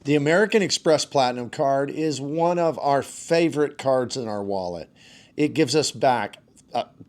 The American Express Platinum Card is one of our favorite cards in our wallet. It gives us back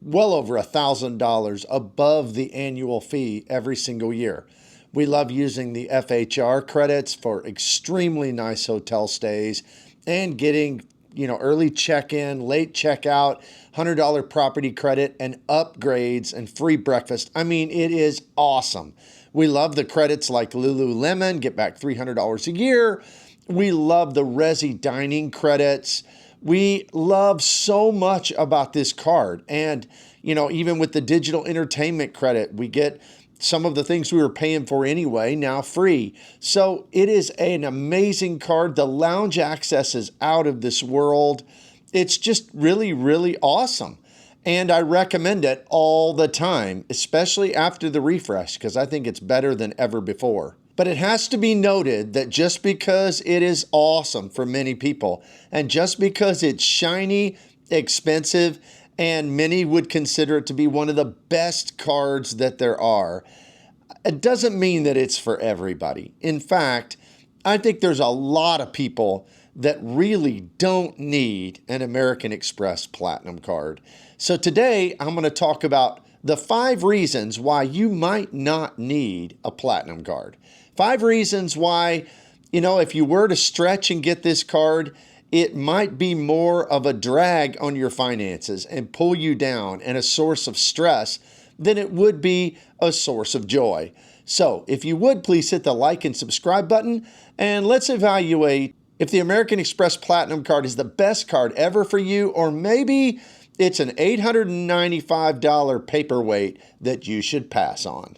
well over $1,000 above the annual fee every single year. We love using the FHR credits for extremely nice hotel stays and getting, early check-in, late checkout, $100 property credit, and upgrades and free breakfast. I mean, it is awesome. We love the credits like Lululemon, get back $300 a year. We love the Resi dining credits. We love so much about this card. And, even with the digital entertainment credit, we get some of the things we were paying for anyway, now free. So it is an amazing card. The lounge access is out of this world. It's just really, really awesome. And I recommend it all the time, especially after the refresh, because I think it's better than ever before. But it has to be noted that just because it is awesome for many people, and just because it's shiny, expensive, and many would consider it to be one of the best cards that there are, it doesn't mean that it's for everybody. In fact, I think there's a lot of people that really don't need an American Express Platinum Card. So today I'm going to talk about the 5 reasons why you might not need a Platinum Card. 5 reasons why, if you were to stretch and get this card, it might be more of a drag on your finances and pull you down and a source of stress than it would be a source of joy. So if you would, please hit the like and subscribe button, and let's evaluate if the American Express Platinum Card is the best card ever for you, or maybe it's an $895 paperweight that you should pass on.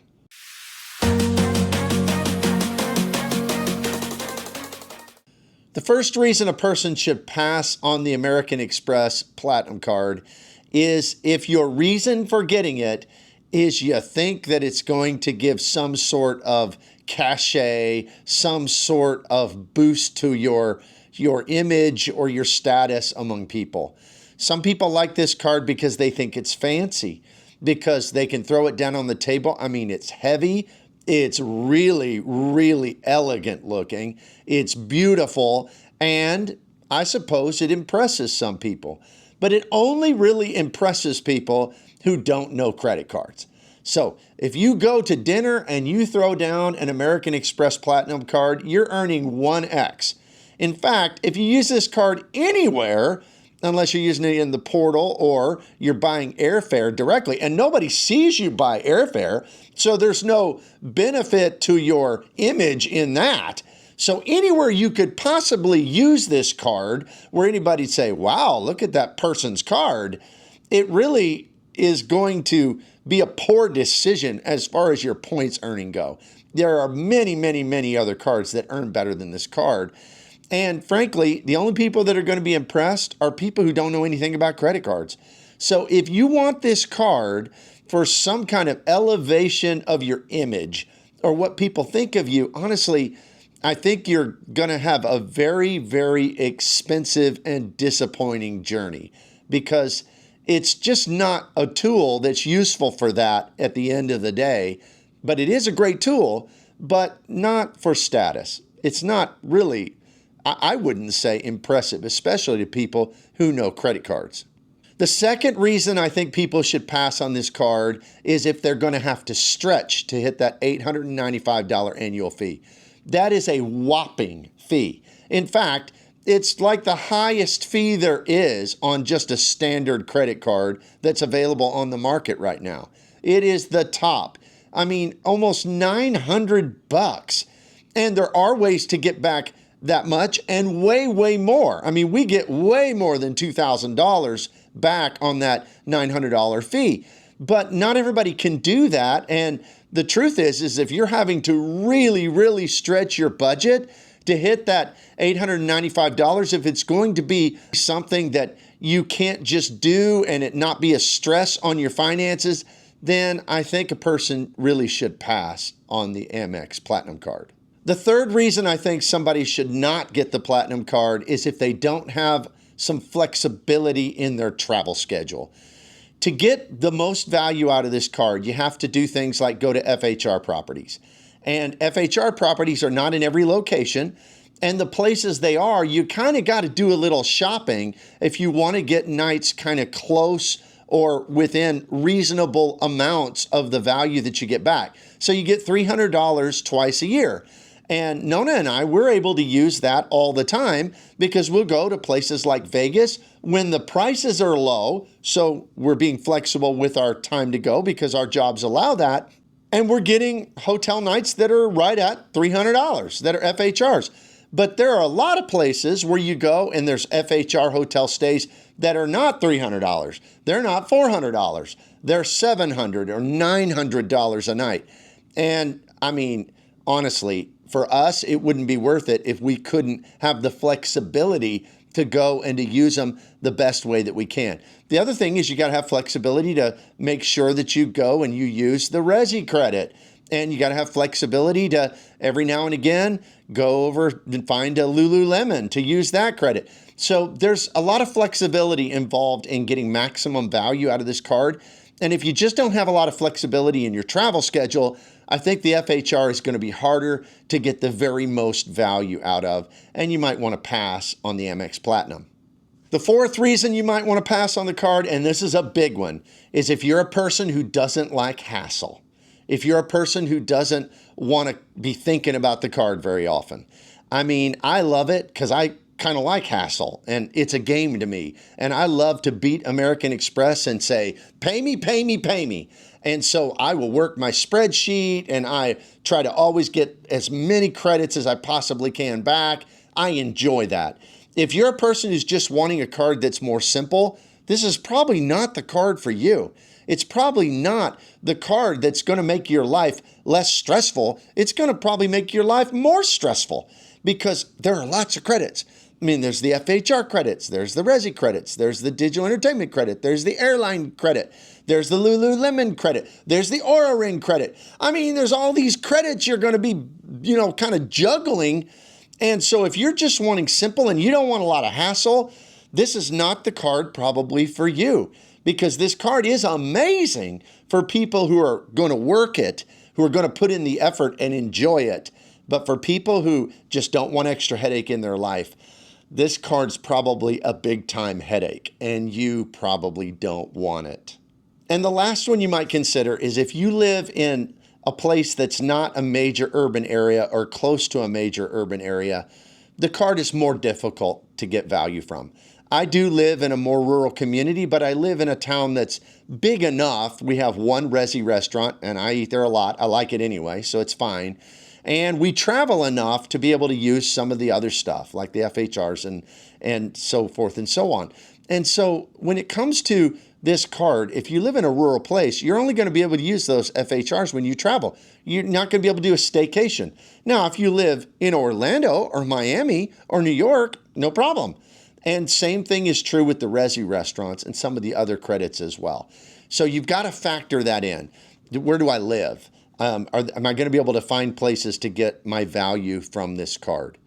The first reason a person should pass on the American Express Platinum Card is if your reason for getting it is you think that it's going to give some sort of cachet, some sort of boost to your image or your status among people. Some people like this card because they think it's fancy, because they can throw it down on the table. I mean, it's heavy. It's really, really elegant looking. It's beautiful. And I suppose it impresses some people. But it only really impresses people who don't know credit cards. So if you go to dinner and you throw down an American Express Platinum Card, you're earning 1x. In fact, if you use this card anywhere, unless you're using it in the portal or you're buying airfare directly, and nobody sees you buy airfare, so there's no benefit to your image in that. So anywhere you could possibly use this card where anybody'd say, wow, look at that person's card, it really is going to be a poor decision as far as your points earning go. There are many, many, many other cards that earn better than this card. And frankly, the only people that are going to be impressed are people who don't know anything about credit cards. So if you want this card for some kind of elevation of your image or what people think of you, honestly, I think you're going to have a very, very expensive and disappointing journey, because it's just not a tool that's useful for that at the end of the day. But it is a great tool, but not for status. It's not really, I wouldn't say impressive, especially to people who know credit cards. The second reason I think people should pass on this card is if they're going to have to stretch to hit that $895 annual fee. That is a whopping fee. In fact, it's like the highest fee there is on just a standard credit card that's available on the market right now. It is the top. I mean, almost $900. And there are ways to get back that much and way, way more. I mean, we get way more than $2,000 back on that $900 fee. But not everybody can do that. And the truth is if you're having to really, really stretch your budget to hit that $895, if it's going to be something that you can't just do and it not be a stress on your finances, then I think a person really should pass on the Amex Platinum Card. The third reason I think somebody should not get the Platinum Card is if they don't have some flexibility in their travel schedule. To get the most value out of this card, you have to do things like go to FHR properties. And FHR properties are not in every location. And the places they are, you kind of got to do a little shopping if you want to get nights kind of close or within reasonable amounts of the value that you get back. So you get $300 twice a year. And Nona and I, we're able to use that all the time because we'll go to places like Vegas when the prices are low. So we're being flexible with our time to go because our jobs allow that. And we're getting hotel nights that are right at $300 that are FHRs. But there are a lot of places where you go and there's FHR hotel stays that are not $300. They're not $400. They're $700 or $900 a night. And I mean, honestly, for us, it wouldn't be worth it if we couldn't have the flexibility to go and to use them the best way that we can. The other thing is you got to have flexibility to make sure that you go and you use the Resi credit. And you got to have flexibility to every now and again go over and find a Lululemon to use that credit. So there's a lot of flexibility involved in getting maximum value out of this card. And if you just don't have a lot of flexibility in your travel schedule, I think the FHR is going to be harder to get the very most value out of. And you might want to pass on the Amex Platinum. The fourth reason you might want to pass on the card, and this is a big one, is if you're a person who doesn't like hassle. If you're a person who doesn't want to be thinking about the card very often. I mean, I love it because I kind of like hassle and it's a game to me. And I love to beat American Express and say, pay me, pay me, pay me. And so I will work my spreadsheet and I try to always get as many credits as I possibly can back. I enjoy that. If you're a person who's just wanting a card that's more simple, this is probably not the card for you. It's probably not the card that's going to make your life less stressful. It's going to probably make your life more stressful because there are lots of credits. I mean, there's the FHR credits, there's the Resi credits, there's the digital entertainment credit, there's the airline credit, there's the Lululemon credit, there's the Aura Ring credit. I mean, there's all these credits you're going to be, kind of juggling. And so if you're just wanting simple and you don't want a lot of hassle, this is not the card probably for you. Because this card is amazing for people who are going to work it, who are going to put in the effort and enjoy it. But for people who just don't want extra headache in their life, this card's probably a big time headache and you probably don't want it. And the last one you might consider is if you live in a place that's not a major urban area or close to a major urban area, the card is more difficult to get value from. I do live in a more rural community, but I live in a town that's big enough. We have one Resi restaurant, and I eat there a lot. I like it anyway, so it's fine. And we travel enough to be able to use some of the other stuff, like the FHRs and so forth and so on. And so when it comes to this card, if you live in a rural place, you're only going to be able to use those FHRs when you travel. You're not going to be able to do a staycation. Now, if you live in Orlando or Miami or New York, no problem. And same thing is true with the Resi restaurants and some of the other credits as well. So you've got to factor that in. Where do I live? Am I going to be able to find places to get my value from this card?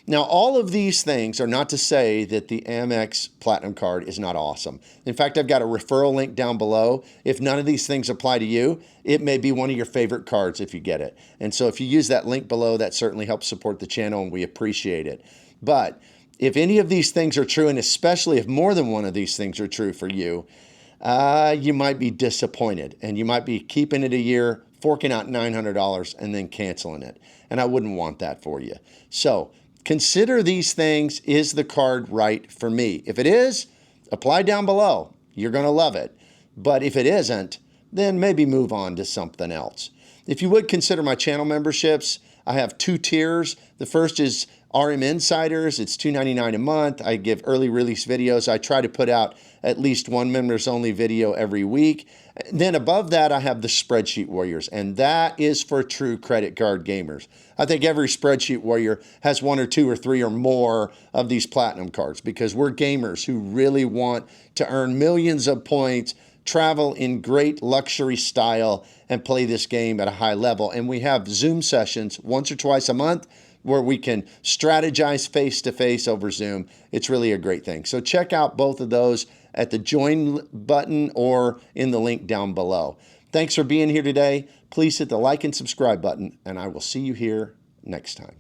Now, all of these things are not to say that the Amex Platinum Card is not awesome. In fact, I've got a referral link down below. If none of these things apply to you, it may be one of your favorite cards if you get it. And so if you use that link below, that certainly helps support the channel and we appreciate it. But if any of these things are true, and especially if more than one of these things are true for you, you might be disappointed and you might be keeping it a year, forking out $900 and then canceling it. And I wouldn't want that for you. So consider these things. Is the card right for me? If it is, apply down below. You're going to love it. But if it isn't, then maybe move on to something else. If you would consider my channel memberships, I have 2 tiers. The first is RM Insiders. It's $2.99 a month. I give early release videos. I try to put out at least one members only video every week. Then above that, I have the Spreadsheet Warriors, and that is for true credit card gamers. I think every Spreadsheet Warrior has 1 or 2 or 3 or more of these platinum cards because we're gamers who really want to earn millions of points, travel in great luxury style, and play this game at a high level. And we have Zoom sessions once or twice a month where we can strategize face-to-face over Zoom. It's really a great thing. So check out both of those at the join button or in the link down below. Thanks for being here today. Please hit the like and subscribe button, and I will see you here next time.